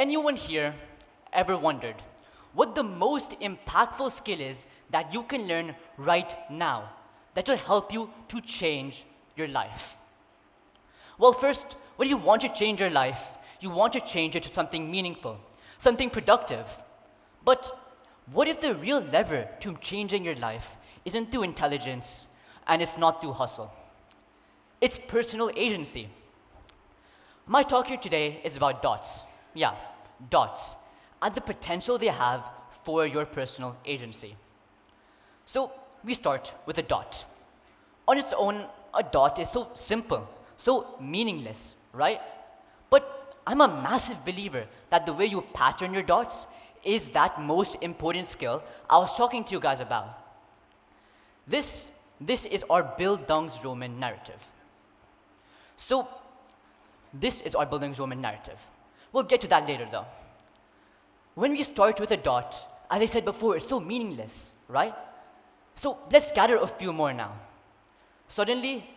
anyone here ever wondered what the most impactful skill is that you can learn right now that will help you to change your life? Well, first, when you want to change your life, you want to change it to something meaningful, something productive. But what if the real lever to changing your life isn't through intelligence and it's not through hustle? It's personal agency. My talk here today is about dots. Yeah, dots, and the potential they have for your personal agency. So we start with a dot. On its own, a dot is so simple, so meaningless, right? But I'm a massive believer that the way you pattern your dots is that most important skill I was talking to you guys about. This is our Bildungsroman narrative. So this is our Bildungsroman narrative. We'll get to that later though. When we start with a dot, as I said before, it's so meaningless, right? So let's gather a few more now. Suddenly,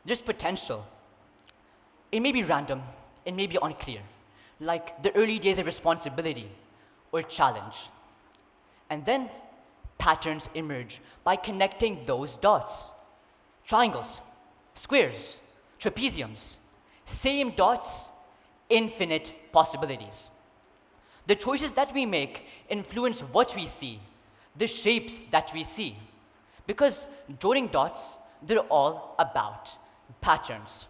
there's potential. It may be random, it may be unclear, like the early days of responsibility or challenge. And then patterns emerge by connecting those dots. Triangles, squares, trapeziums, same dots, infinite possibilities. The choices that we make influence what we see, the shapes that we see. Because joining dots, they're all about patterns.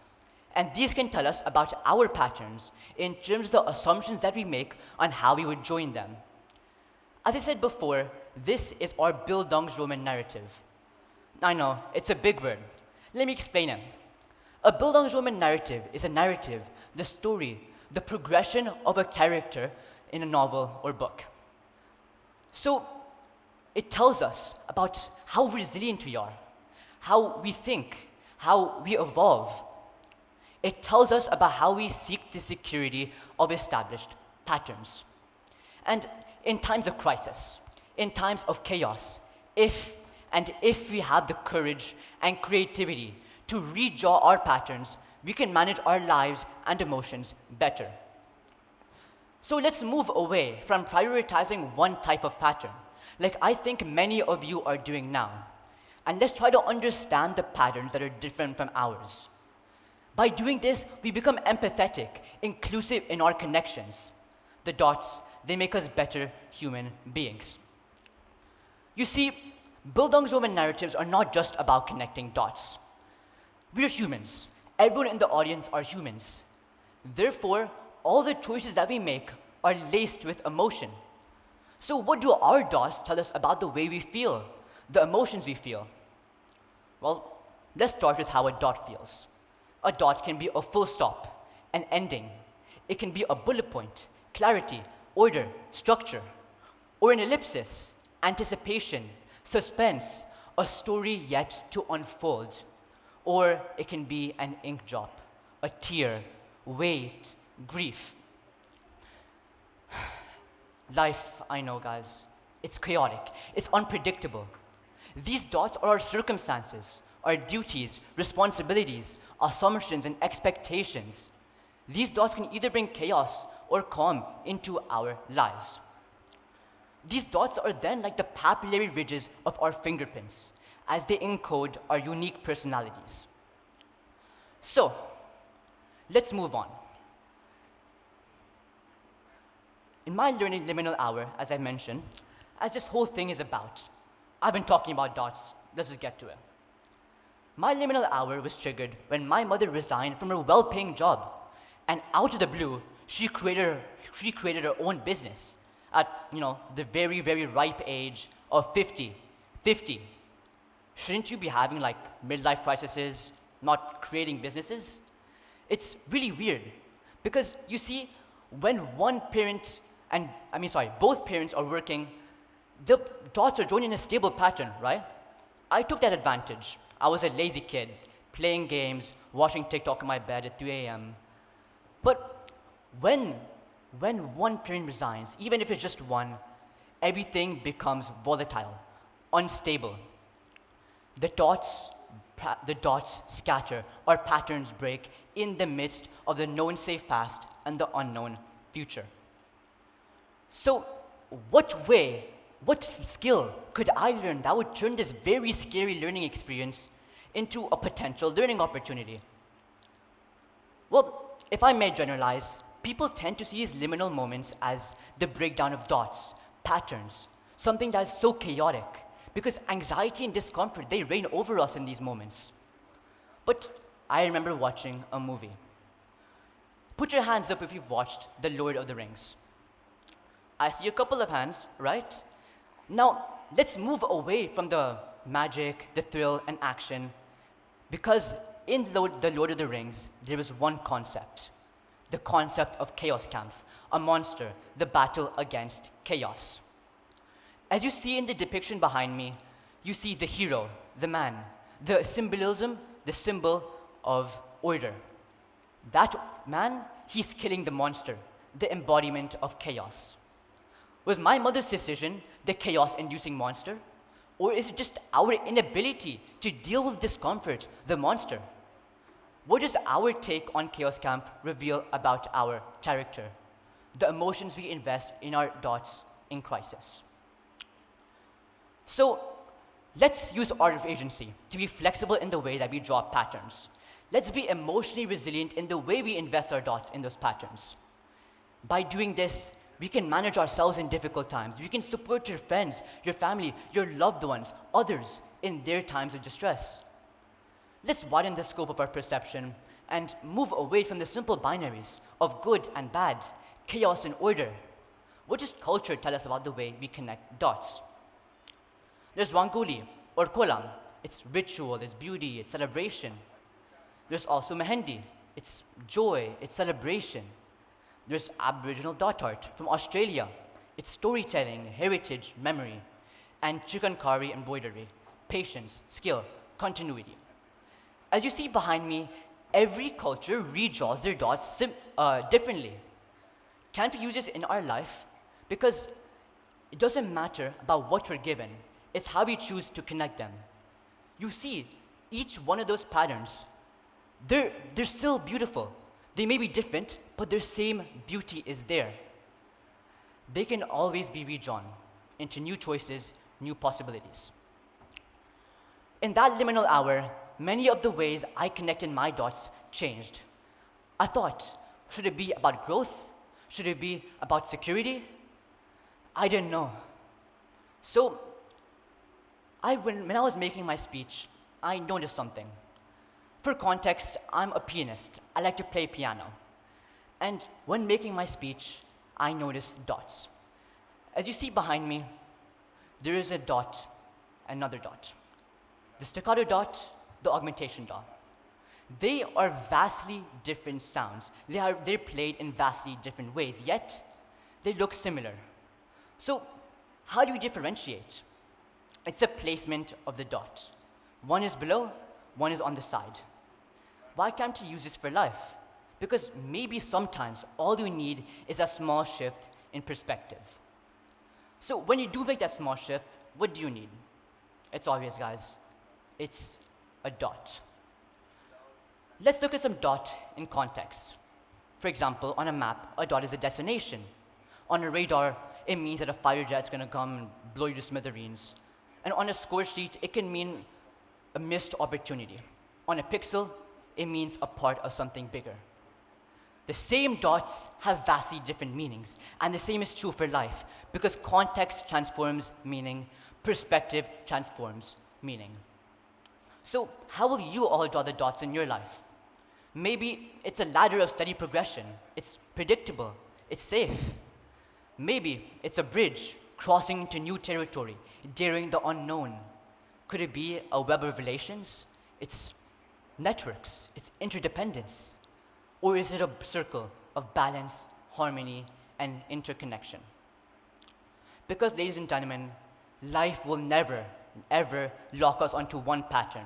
And these can tell us about our patterns in terms of the assumptions that we make on how we would join them. As I said before, this is our Bildungsroman narrative. I know, it's a big word. Let me explain it. A Bildungsroman narrative is a narrative, the story, the progression of a character in a novel or book. So it tells us about how resilient we are, how we think, how we evolve. It tells us about how we seek the security of established patterns. And in times of crisis, in times of chaos, if we have the courage and creativity to redraw our patterns, we can manage our lives and emotions better. So let's move away from prioritizing one type of pattern, like I think many of you are doing now. And let's try to understand the patterns that are different from ours. By doing this, we become empathetic, inclusive in our connections. The dots, they make us better human beings. You see, Bildungsroman narratives are not just about connecting dots. We're humans. Everyone in the audience are humans. Therefore, all the choices that we make are laced with emotion. So what do our dots tell us about the way we feel, the emotions we feel? Well, let's start with how a dot feels. A dot can be a full stop, an ending. It can be a bullet point, clarity, order, structure, or an ellipsis, anticipation, suspense, a story yet to unfold. Or it can be an ink drop, a tear, weight, grief. Life, I know guys, it's chaotic, it's unpredictable. These dots are our circumstances, our duties, responsibilities, assumptions, and expectations. These dots can either bring chaos or calm into our lives. These dots are then like the papillary ridges of our fingerprints as they encode our unique personalities. So, let's move on. In my learning liminal hour, as I mentioned, as this whole thing is about, I've been talking about dots, let's just get to it. My liminal hour was triggered when my mother resigned from her well-paying job, and out of the blue, she created her own business at, the very, very ripe age of 50. Shouldn't you be having like midlife crises, not creating businesses? It's really weird because you see, when both parents are working, the dots are joining a stable pattern, right? I took that advantage. I was a lazy kid, playing games, watching TikTok in my bed at 3 a.m. But when one parent resigns, even if it's just one, everything becomes volatile, unstable. The dots scatter, or patterns break in the midst of the known safe past and the unknown future. So what skill could I learn that would turn this very scary learning experience into a potential learning opportunity? Well, if I may generalize, people tend to see these liminal moments as the breakdown of dots, patterns, something that's so chaotic, because anxiety and discomfort, they reign over us in these moments. But I remember watching a movie. Put your hands up if you've watched The Lord of the Rings. I see a couple of hands, right? Now, let's move away from the magic, the thrill, and action, because in The Lord of the Rings, there is one concept, the concept of Chaos Camp, a monster, the battle against chaos. As you see in the depiction behind me, you see the hero, the man, the symbolism, the symbol of order. That man, he's killing the monster, the embodiment of chaos. Was my mother's decision the chaos-inducing monster? Or is it just our inability to deal with discomfort, the monster? What does our take on Chaos Camp reveal about our character? The emotions we invest in our dots in crisis. So let's use art of agency to be flexible in the way that we draw patterns. Let's be emotionally resilient in the way we invest our dots in those patterns. By doing this, we can manage ourselves in difficult times. We can support your friends, your family, your loved ones, others in their times of distress. Let's widen the scope of our perception and move away from the simple binaries of good and bad, chaos and order. What does culture tell us about the way we connect dots? There's Rangoli or Kolam. It's ritual, it's beauty, it's celebration. There's also Mehendi. It's joy, it's celebration. There's Aboriginal dot art from Australia. It's storytelling, heritage, memory. And Chikankari embroidery, patience, skill, continuity. As you see behind me, every culture redraws their dots differently. Can't we use this in our life? Because it doesn't matter about what we're given, it's how we choose to connect them. You see, each one of those patterns, they're still beautiful. They may be different, but their same beauty is there. They can always be redrawn into new choices, new possibilities. In that liminal hour, many of the ways I connected my dots changed. I thought, should it be about growth? Should it be about security? I didn't know. So, when I was making my speech, I noticed something. For context, I'm a pianist. I like to play piano. And when making my speech, I noticed dots. As you see behind me, there is a dot, another dot. The staccato dot, the augmentation dot. They are vastly different sounds. They're played in vastly different ways, yet they look similar. So how do you differentiate? It's a placement of the dot. One is below, one is on the side. Why can't you use this for life? Because maybe sometimes all you need is a small shift in perspective. So when you do make that small shift, what do you need? It's obvious, guys. It's a dot. Let's look at some dot in context. For example, on a map, a dot is a destination. On a radar, it means that a fighter jet is going to come and blow you to smithereens. And on a score sheet, it can mean a missed opportunity. On a pixel, it means a part of something bigger. The same dots have vastly different meanings, and the same is true for life, because context transforms meaning, perspective transforms meaning. So how will you all draw the dots in your life? Maybe it's a ladder of steady progression. It's predictable. It's safe. Maybe it's a bridge crossing into new territory, daring the unknown. Could it be a web of relations? It's networks. It's interdependence. Or is it a circle of balance, harmony, and interconnection? Because, ladies and gentlemen, life will never, ever lock us onto one pattern.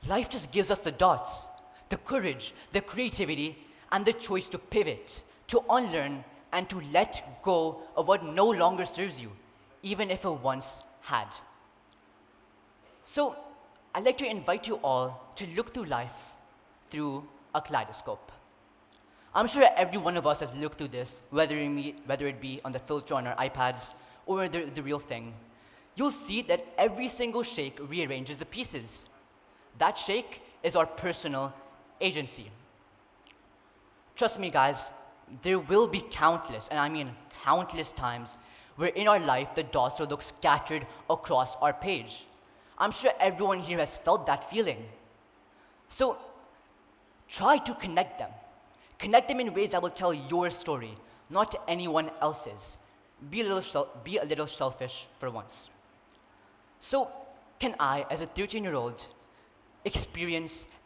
Life just gives us the dots, the courage, the creativity, and the choice to pivot, to unlearn, and to let go of what no longer serves you, even if it once had. So, I'd like to invite you all to look through life through a kaleidoscope. I'm sure every one of us has looked through this, whether it be on the filter on our iPads or the real thing. You'll see that every single shake rearranges the pieces. That shake is our personal agency. Trust me, guys, there will be countless, and I mean countless times, where in our life the dots will look scattered across our page. I'm sure everyone here has felt that feeling. So try to connect them. Connect them in ways that will tell your story, not anyone else's. Be a little selfish for once. So can I, as a 13-year-old,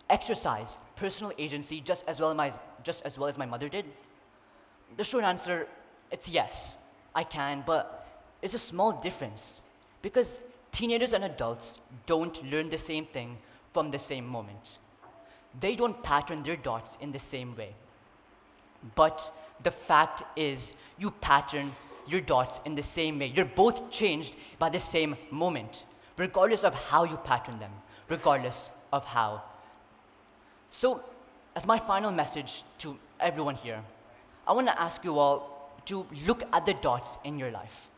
exercise personal agency just as well as my mother did? The short answer, it's yes, I can, but it's a small difference because teenagers and adults don't learn the same thing from the same moment. They don't pattern their dots in the same way. But the fact is, you pattern your dots in the same way. You're both changed by the same moment, regardless of how you pattern them, regardless of how. So, as my final message to everyone here, I want to ask you all to look at the dots in your life.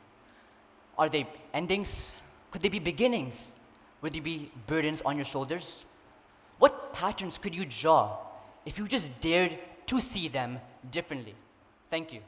Are they endings? Could they be beginnings? Would they be burdens on your shoulders? What patterns could you draw if you just dared to see them differently? Thank you.